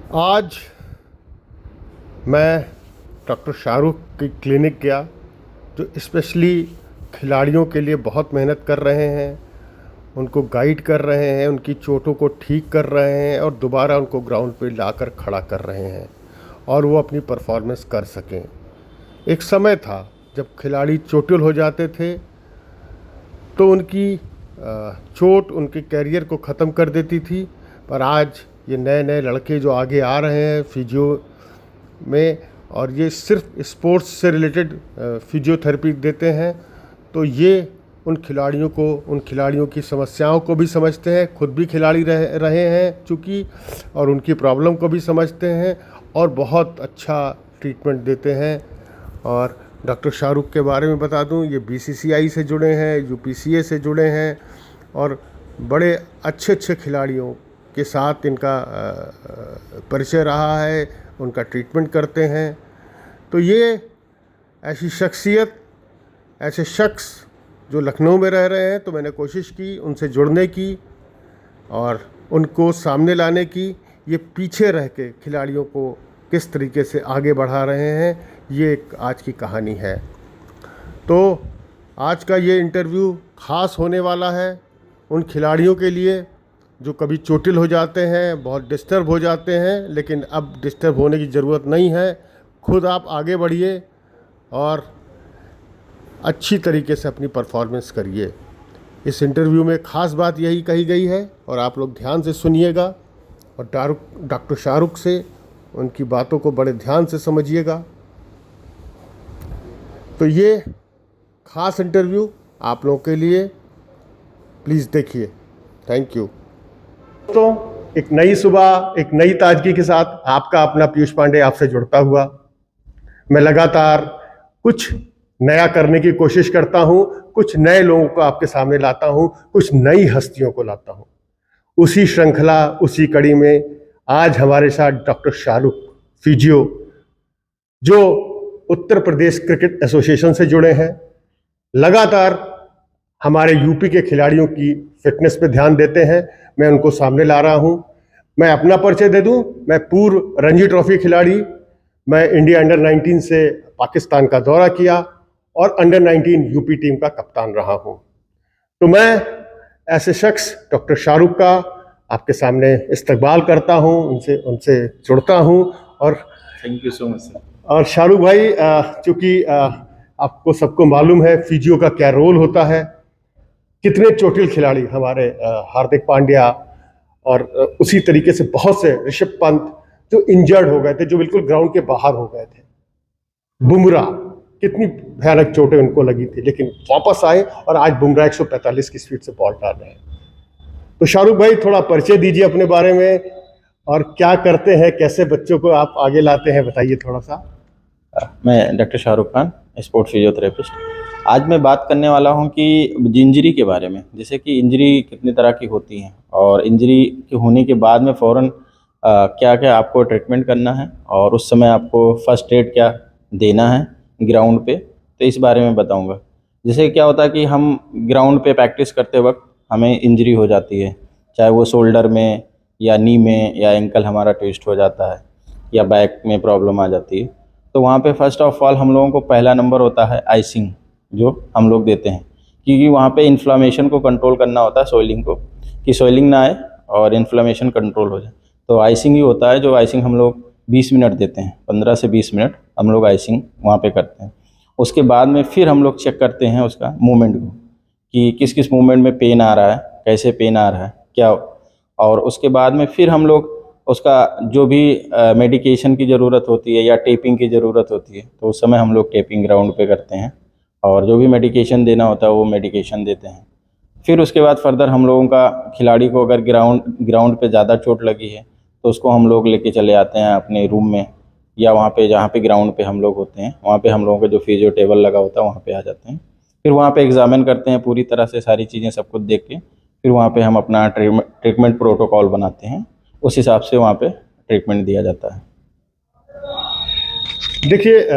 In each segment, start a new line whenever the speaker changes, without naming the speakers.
आज मैं डॉक्टर शाहरुख की क्लिनिक गया, जो स्पेशली खिलाड़ियों के लिए बहुत मेहनत कर रहे हैं, उनको गाइड कर रहे हैं, उनकी चोटों को ठीक कर रहे हैं और दोबारा उनको ग्राउंड पे लाकर खड़ा कर रहे हैं और वो अपनी परफॉर्मेंस कर सकें। एक समय था जब खिलाड़ी चोटिल हो जाते थे तो उनकी चोट उनके कैरियर को ख़त्म कर देती थी, पर आज ये नए नए लड़के जो आगे आ रहे हैं फिजियो में, और ये सिर्फ स्पोर्ट्स से रिलेटेड फिजियोथेरेपी देते हैं, तो ये उन खिलाड़ियों की समस्याओं को भी समझते हैं, खुद भी खिलाड़ी रहे हैं चूँकि, और उनकी प्रॉब्लम को भी समझते हैं और बहुत अच्छा ट्रीटमेंट देते हैं। और डॉक्टर शाहरुख के बारे में बता दूं, ये बीसीसीआई से जुड़े हैं, यूपीसीए से जुड़े हैं और बड़े अच्छे अच्छे खिलाड़ियों के साथ इनका परिचय रहा है, उनका ट्रीटमेंट करते हैं। तो ये ऐसी शख्सियत, ऐसे शख्स जो लखनऊ में रह रहे हैं, तो मैंने कोशिश की उनसे जुड़ने की और उनको सामने लाने की। ये पीछे रह के खिलाड़ियों को किस तरीके से आगे बढ़ा रहे हैं, ये एक आज की कहानी है। तो आज का ये इंटरव्यू ख़ास होने वाला है उन खिलाड़ियों के लिए जो कभी चोटिल हो जाते हैं, बहुत डिस्टर्ब हो जाते हैं, लेकिन अब डिस्टर्ब होने की ज़रूरत नहीं है। खुद आप आगे बढ़िए और अच्छी तरीके से अपनी परफॉर्मेंस करिए। इस इंटरव्यू में ख़ास बात यही कही गई है और आप लोग ध्यान से सुनिएगा और डॉक्टर शाहरुख से उनकी बातों को बड़े ध्यान से समझिएगा। तो ये ख़ास इंटरव्यू आप लोगों के लिए, प्लीज़ देखिए। थैंक यू दोस्तों। एक नई सुबह, एक नई ताजगी के साथ आपका अपना पीयूष पांडे आपसे जुड़ता हुआ। मैं लगातार कुछ नया करने की कोशिश करता हूँ, कुछ नए लोगों को आपके सामने लाता हूँ, कुछ नई हस्तियों को लाता हूँ। उसी श्रृंखला, उसी कड़ी में आज हमारे साथ डॉक्टर शाहरुख फिजियो, जो उत्तर प्रदेश क्रिकेट एसोसिएशन से जुड़े हैं, लगातार हमारे यूपी के खिलाड़ियों की फिटनेस पे ध्यान देते हैं। मैं उनको सामने ला रहा हूं। मैं अपना परिचय दे दूं, मैं पूर्व रणजी ट्रॉफी खिलाड़ी, मैं इंडिया अंडर 19 से पाकिस्तान का दौरा किया और अंडर 19 यूपी टीम का कप्तान रहा हूं। तो मैं ऐसे शख्स डॉक्टर शाहरुख का आपके सामने इस्तकबाल करता हूं, उनसे जुड़ता हूं। और
thank you so much sir.
और शाहरुख भाई, चूँकि आपको सबको मालूम है फिजियो का क्या रोल होता है, कितने चोटिल खिलाड़ी हमारे हार्दिक पांड्या और उसी तरीके से बहुत से ऋषभ पंत जो इंजर्ड हो गए थे, जो बिल्कुल ग्राउंड के बाहर हो गए थे, बुमराह, कितनी भयानक चोटें उनको लगी थी, लेकिन वापस आए और आज बुमराह 145 की स्पीड से बॉल डाल रहे हैं। तो शाहरुख भाई, थोड़ा परिचय दीजिए अपने बारे में और क्या करते हैं, कैसे बच्चों को आप आगे लाते हैं, बताइए थोड़ा सा।
मैं doctor Shahrukh Khan, sports physiotherapist. आज मैं बात करने वाला हूं कि इंजरी के बारे में, जैसे कि इंजरी कितनी तरह की होती हैं और इंजरी के होने के बाद में फ़ौरन क्या क्या आपको ट्रीटमेंट करना है और उस समय आपको फर्स्ट एड क्या देना है ग्राउंड पे, तो इस बारे में बताऊंगा। जैसे क्या होता है कि हम ग्राउंड पे प्रैक्टिस करते वक्त हमें इंजरी हो जाती है, चाहे वो शोल्डर में या नी में या एंकल हमारा ट्विस्ट हो जाता है या बैक में प्रॉब्लम आ जाती है। तो वहाँ पे फर्स्ट ऑफ ऑल हम लोगों को पहला नंबर होता है आइसिंग, जो हम लोग देते हैं, क्योंकि वहाँ पे इन्फ्लामेशन को कंट्रोल करना होता है, सोइलिंग को, कि सोइलिंग ना आए और इन्फ्लामेशन कंट्रोल हो जाए। तो आइसिंग ही होता है, जो आइसिंग हम लोग 20 मिनट देते हैं, 15 से 20 मिनट हम लोग आइसिंग वहाँ पे करते हैं। उसके बाद में फिर हम लोग चेक करते हैं उसका मूवमेंट को, कि किस किस मूवमेंट में पेन आ रहा है, कैसे पेन आ रहा है क्या, और उसके बाद में फिर हम लोग उसका जो भी मेडिकेशन की ज़रूरत होती है या टेपिंग की ज़रूरत होती है, तो उस समय हम लोग टेपिंग ग्राउंड पे करते हैं और जो भी मेडिकेशन देना होता है वो मेडिकेशन देते हैं। फिर उसके बाद फर्दर हम लोगों का खिलाड़ी को अगर ग्राउंड पे ज़्यादा चोट लगी है तो उसको हम लोग लेके चले आते हैं अपने रूम में, या वहाँ पे जहाँ पे ग्राउंड पे हम लोग होते हैं वहाँ पे हम लोगों का जो फिजियो टेबल लगा होता है वहाँ पे आ जाते हैं। फिर वहाँ पे एग्जामिन करते हैं पूरी तरह से, सारी चीज़ें सब कुछ देख के फिर वहाँ पे हम अपना ट्रीटमेंट प्रोटोकॉल बनाते हैं, उस हिसाब से वहाँ पे ट्रीटमेंट दिया जाता है।
देखिए,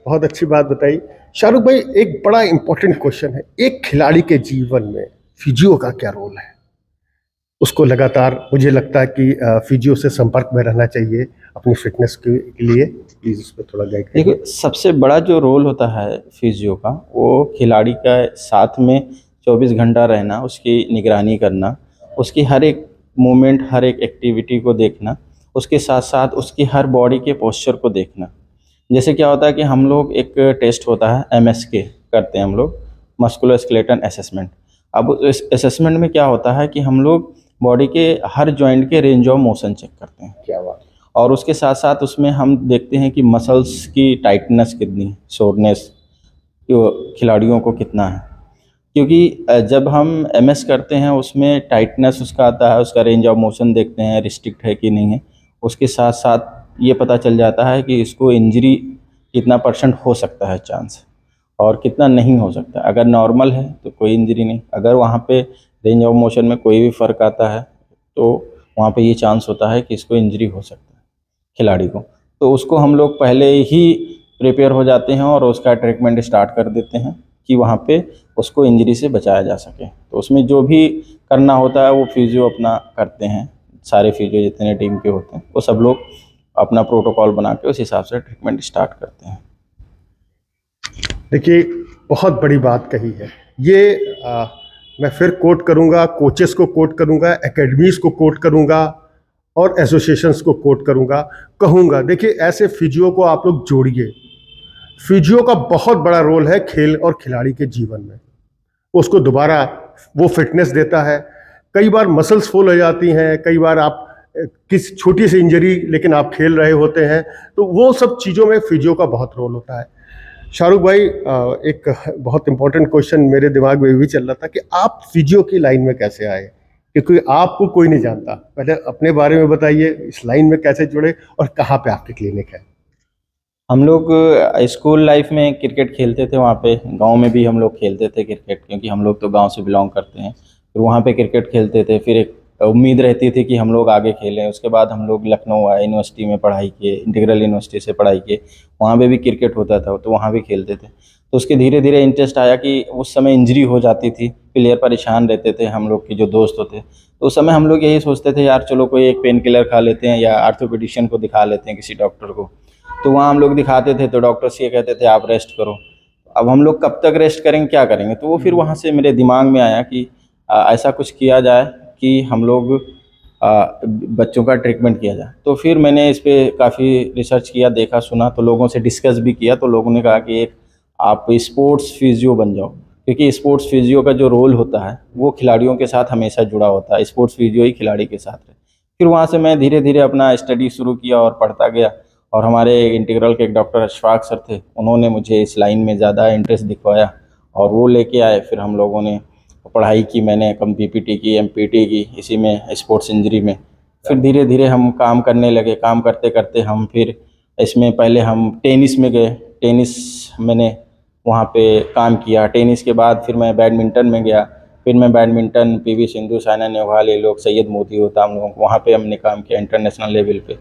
बहुत अच्छी बात बताई शाहरुख भाई। एक बड़ा इंपॉर्टेंट क्वेश्चन है, एक खिलाड़ी के जीवन में फिजियो का क्या रोल है? उसको लगातार मुझे लगता है कि फिजियो से संपर्क में रहना चाहिए अपनी फिटनेस के लिए। प्लीज़ इस पर थोड़ा गाइड करिए।
देखिए, सबसे बड़ा जो रोल होता है फिजियो का, वो खिलाड़ी का साथ में 24 घंटा रहना, उसकी निगरानी करना, उसकी हर एक मूवमेंट, हर एक एक्टिविटी को देखना, उसके साथ साथ उसकी हर बॉडी के पोस्चर को देखना। जैसे क्या होता है कि हम लोग, एक टेस्ट होता है एमएसके करते हैं हम लोग, मस्कुलोस्केलेटल असेसमेंट। अब इस असेसमेंट में क्या होता है कि हम लोग बॉडी के हर जॉइंट के रेंज ऑफ मोशन चेक करते हैं।
क्या बात।
और उसके साथ साथ उसमें हम देखते हैं कि मसल्स की टाइटनेस कितनी, सोरनेस खिलाड़ियों को कितना है। क्योंकि जब हम एमएस करते हैं उसमें टाइटनेस उसका आता है, उसका रेंज ऑफ मोशन देखते हैं रिस्ट्रिक्ट है कि नहीं है। उसके साथ साथ ये पता चल जाता है कि इसको इंजरी कितना परसेंट हो सकता है चांस, और कितना नहीं हो सकता। अगर नॉर्मल है तो कोई इंजरी नहीं, अगर वहाँ पे रेंज ऑफ मोशन में कोई भी फ़र्क आता है तो वहाँ पे ये चांस होता है कि इसको इंजरी हो सकता है खिलाड़ी को। तो उसको हम लोग पहले ही प्रिपेयर हो जाते हैं और उसका ट्रीटमेंट स्टार्ट कर देते हैं कि वहाँ पे उसको इंजरी से बचाया जा सके। तो उसमें जो भी करना होता है वो फिजियो अपना करते हैं, सारे फिजियो जितने टीम के होते हैं वो सब लोग अपना प्रोटोकॉल बना के उस हिसाब से ट्रीटमेंट स्टार्ट करते हैं।
देखिए, बहुत बड़ी बात कही है ये। मैं फिर कोट करूंगा, कोचेस को कोट करूंगा, एकेडमीज को कोट करूंगा और एसोसिएशंस को कोट करूंगा, कहूंगा देखिए ऐसे फिजियो को आप लोग जोड़िए। फिजियो का बहुत बड़ा रोल है खेल और खिलाड़ी के जीवन में। उसको दोबारा वो फिटनेस देता है। कई बार मसल्स फुल हो जाती हैं, कई बार आप किस छोटी सी इंजरी लेकिन आप खेल रहे होते हैं, तो वो सब चीज़ों में फिजियो का बहुत रोल होता है। शाहरुख भाई, एक बहुत इंपॉर्टेंट क्वेश्चन मेरे दिमाग में भी चल रहा था कि आप फिजियो की लाइन में कैसे आए, क्योंकि आपको कोई नहीं जानता। पहले अपने बारे में बताइए, इस लाइन में कैसे जुड़े और कहाँ पे आपकी क्लिनिक है।
हम लोग स्कूल लाइफ में क्रिकेट खेलते थे, वहाँ पे गांव में भी हम लोग खेलते थे क्रिकेट, क्योंकि हम लोग तो गांव से बिलोंग करते हैं। फिर वहाँ पे क्रिकेट खेलते थे, फिर एक उम्मीद रहती थी कि हम लोग आगे खेलें। उसके बाद हम लोग लखनऊ आए, यूनिवर्सिटी में पढ़ाई किए, इंटीग्रल यूनिवर्सिटी से पढ़ाई किए, वहाँ पे भी क्रिकेट होता था तो वहाँ भी खेलते थे। तो उसके धीरे धीरे इंटरेस्ट आया कि उस समय इंजरी हो जाती थी, प्लेयर परेशान रहते थे, हम लोग के जो दोस्त होते, तो उस समय हम लोग यही सोचते थे यार चलो कोई एक पेन किलर खा लेते हैं या आर्थोपेडिशियन को दिखा लेते हैं, किसी डॉक्टर को। तो वहाँ हम लोग दिखाते थे तो डॉक्टर्स ये कहते थे आप रेस्ट करो। अब हम लोग कब तक रेस्ट करेंगे, क्या करेंगे। तो वो फिर वहाँ से मेरे दिमाग में आया कि ऐसा कुछ किया जाए कि हम लोग बच्चों का ट्रीटमेंट किया जाए। तो फिर मैंने इस पे काफ़ी रिसर्च किया, देखा सुना, तो लोगों से डिस्कस भी किया। तो लोगों ने कहा कि एक आप स्पोर्ट्स फिजियो बन जाओ, क्योंकि स्पोर्ट्स फिजियो का जो रोल होता है वो खिलाड़ियों के साथ हमेशा जुड़ा होता है, स्पोर्ट्स फिजियो ही खिलाड़ी के साथ है। फिर वहाँ से मैं धीरे धीरे अपना स्टडी शुरू किया और पढ़ता गया। और हमारे इंटीग्रल के एक डॉक्टर अशफाक सर थे, उन्होंने मुझे इस लाइन में ज़्यादा इंटरेस्ट दिखवाया और वो लेके आए। फिर हम लोगों ने पढ़ाई की, मैंने कम पीपीटी की, एमपीटी की, इसी में स्पोर्ट्स इंजरी में। फिर धीरे धीरे हम काम करने लगे। काम करते करते हम फिर इसमें, पहले हम टेनिस में गए, टेनिस मैंने वहाँ पे काम किया। टेनिस के बाद फिर मैं बैडमिंटन में गया। फिर मैं बैडमिंटन पीवी सिंधु, साइना नेहवाल, ये लोग, सैयद मोती होता, हम लोगों को वहाँ पे हमने काम किया इंटरनेशनल लेवल पे।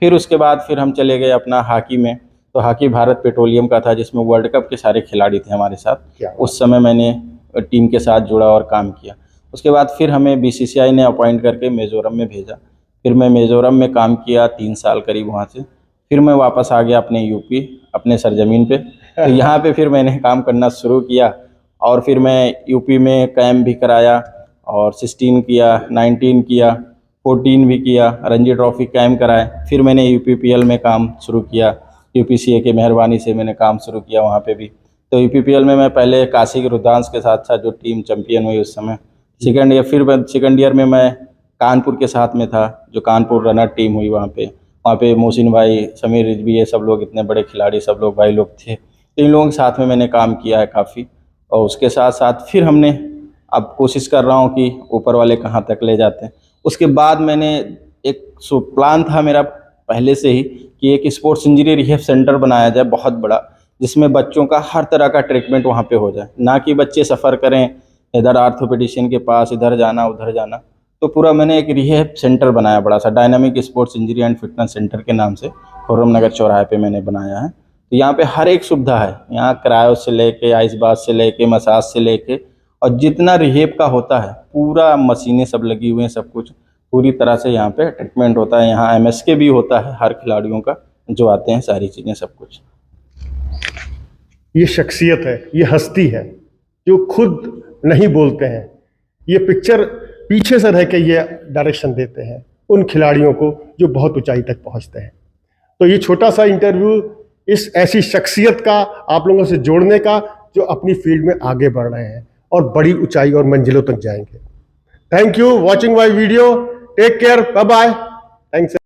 फिर उसके बाद फिर हम चले गए अपना हॉकी में। तो हॉकी भारत पेट्रोलियम का था, जिसमें वर्ल्ड कप के सारे खिलाड़ी थे हमारे साथ। उस समय मैंने टीम के साथ जुड़ा और काम किया। उसके बाद फिर हमें बीसीसीआई ने अपॉइंट करके मिज़ोरम में भेजा। फिर मैं मिज़ोरम में काम किया 3 साल करीब वहाँ से। फिर मैं वापस आ गया अपने यूपी, अपने सरजमीन पे। तो यहाँ पे फिर मैंने काम करना शुरू किया और फिर मैं यूपी में कैंप भी कराया और 16 किया, 19 किया, 14 भी किया, रणजी ट्रॉफी कैंप कराए। फिर मैंने यूपीपीएल में काम शुरू किया, यूपीसीए के मेहरबानी से मैंने काम शुरू किया वहाँ पे भी। तो यूपीपीएल में मैं पहले काशी के रुद्रांश के साथ था, जो टीम चैंपियन हुई उस समय। सेकेंड ईयर, फिर सेकेंड ईयर में मैं कानपुर के साथ में था, जो कानपुर रनर टीम हुई वहाँ पे। वहाँ पे मोहसिन भाई, समीर रिजवी, ये सब लोग इतने बड़े खिलाड़ी, सब लोग भाई लोग थे। तो इन लोगों के साथ में मैंने काम किया है काफ़ी। और उसके साथ साथ फिर हमने, अब कोशिश कर रहा हूँ कि ऊपर वाले कहाँ तक ले जाते हैं। उसके बाद मैंने एक प्लान था मेरा पहले से ही कि एक स्पोर्ट्स इंजरी रिहैब सेंटर बनाया जाए बहुत बड़ा, जिसमें बच्चों का हर तरह का ट्रीटमेंट वहाँ पे हो जाए, ना कि बच्चे सफ़र करें इधर आर्थोपेडिशियन के पास, इधर जाना उधर जाना। तो पूरा मैंने एक रिहैब सेंटर बनाया बड़ा सा, dynamic sports injury and fitness centre के नाम से, खुर्रम नगर चौराहे पे मैंने बनाया है। तो यहाँ पे हर एक सुविधा है, यहाँ क्रायो से लेके, आइस बाथ से लेके, मसाज से लेके, और जितना रिहेब का होता है पूरा मशीनें सब लगी हुई हैं, सब कुछ पूरी तरह से यहाँ पे ट्रीटमेंट होता है। यहाँ MSK भी होता है हर खिलाड़ियों का, जो आते हैं, सारी चीज़ें सब कुछ।
ये शख्सियत है, ये हस्ती है जो खुद नहीं बोलते हैं, ये पिक्चर पीछे से रह के ये डायरेक्शन देते हैं उन खिलाड़ियों को जो बहुत ऊंचाई तक पहुंचते हैं। तो ये छोटा सा इंटरव्यू इस ऐसी शख्सियत का आप लोगों से जोड़ने का जो अपनी फील्ड में आगे बढ़ रहे हैं और बड़ी ऊंचाई और मंजिलों तक जाएंगे। Thank you watching my video, take care, bye bye, thanks.